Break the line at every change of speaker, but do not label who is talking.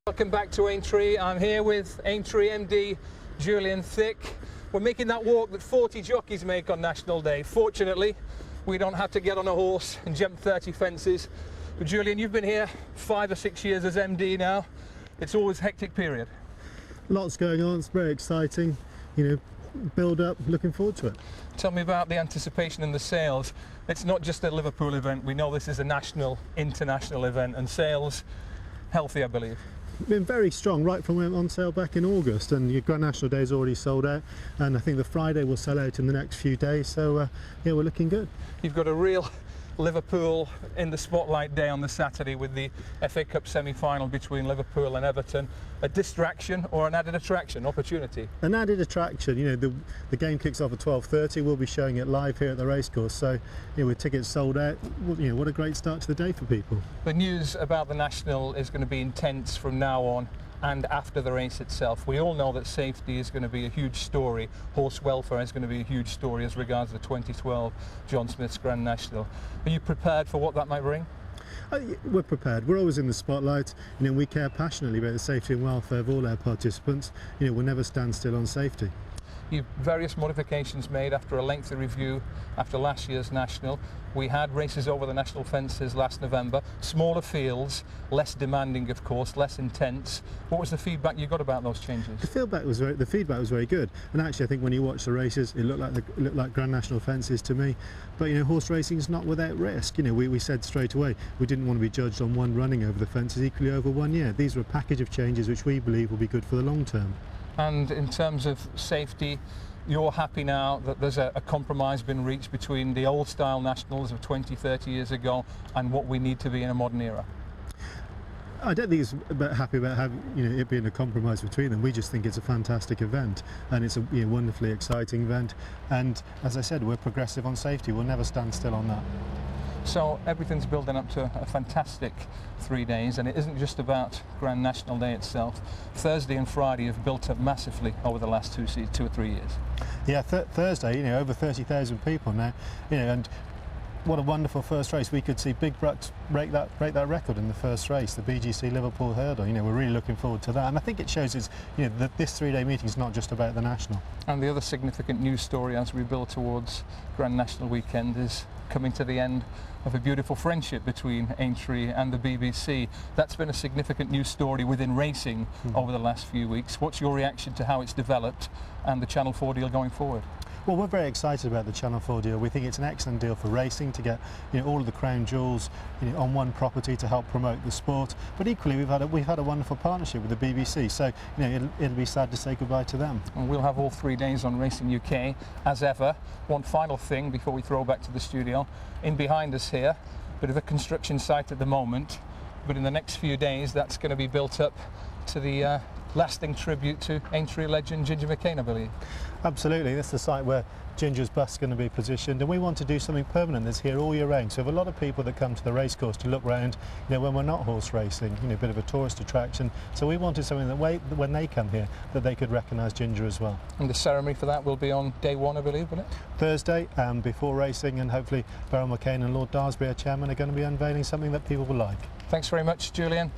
Welcome back to Aintree. I'm here with Aintree MD Julian. We're making that walk that 40 jockeys make on National Day. Fortunately, we don't have to get on a horse and jump 30 fences. But Julian, you've been here 5 or 6 years as MD now. It's always a hectic period.
Lots going on, it's very exciting, build up, looking forward to it.
Tell me about the anticipation and the sales. It's not just a Liverpool event, we know this is a national, international event, and sales healthy, I believe.
Been very strong right from when it went on sale back in August, and your Grand National Day is already sold out, and I think the Friday will sell out in the next few days, so yeah, we're looking good.
You've got a real Liverpool in the spotlight day on the Saturday with the FA Cup semi-final between Liverpool and Everton. A distraction or an added attraction, opportunity?
An added attraction. The game kicks off at 12:30. We'll be showing it live here at the racecourse, so with tickets sold out, what a great start to the day for people.
The news about the National is going to be intense from now on and after the race itself. We all know that safety is going to be a huge story. Horse welfare is going to be a huge story as regards the 2012 John Smith's Grand National. Are you prepared for what that might bring?
We're prepared. We're always in the spotlight. We care passionately about the safety and welfare of all our participants. We'll never stand still on safety.
You've various modifications made after a lengthy review after last year's National. We had races over the national fences last November, smaller fields, less demanding of course, less intense. What was the feedback you got about those changes?
The feedback was very good, and actually I think when you watch the races it looked like Grand National fences to me. But horse racing is not without risk. We said straight away we didn't want to be judged on one running over the fences equally over 1 year. These were a package of changes which we believe will be good for the long term.
And in terms of safety, you're happy now that there's a compromise been reached between the old style nationals of 20, 30 years ago and what we need to be in a modern era?
I don't think it's happy about having it being a compromise between them. We just think it's a fantastic event, and it's a wonderfully exciting event. And as I said, we're progressive on safety. We'll never stand still on that.
So everything's building up to a fantastic 3 days, and it isn't just about Grand National Day itself. Thursday and Friday have built up massively over the last 2 or 3 years.
Yeah, Thursday, over 30,000 people now, and what a wonderful first race. We could see Big Brucks break that record in the first race, the BGC Liverpool Hurdle. We're really looking forward to that, and I think it shows us, that this 3-day meeting is not just about the National.
And the other significant news story as we build towards Grand National weekend is coming to the end of a beautiful friendship between Aintree and the BBC. That's been a significant news story within racing over the last few weeks. What's your reaction to how it's developed and the Channel 4 deal going forward?
Well, we're very excited about the Channel 4 deal. We think it's an excellent deal for racing to get all of the crown jewels on one property to help promote the sport. But equally, we've had a wonderful partnership with the BBC. So it'll be sad to say goodbye to them.
And we'll have all 3 days on Racing UK as ever. One final thing before we throw back to the studio. In behind us here, bit of a construction site at the moment, but in the next few days that's going to be built up to the lasting tribute to Aintree legend Ginger McCain, I believe.
Absolutely, this is the site where Ginger's bust is going to be positioned, and we want to do something permanent that's here all year round. So we have a lot of people that come to the racecourse to look round, when we're not horse racing, a bit of a tourist attraction. So we wanted something that when they come here, that they could recognise Ginger as well.
And the ceremony for that will be on day 1, I believe, will it?
Thursday, before racing, and hopefully Beryl McCain and Lord Daresbury, our chairman, are going to be unveiling something that people will like.
Thanks very much, Julian.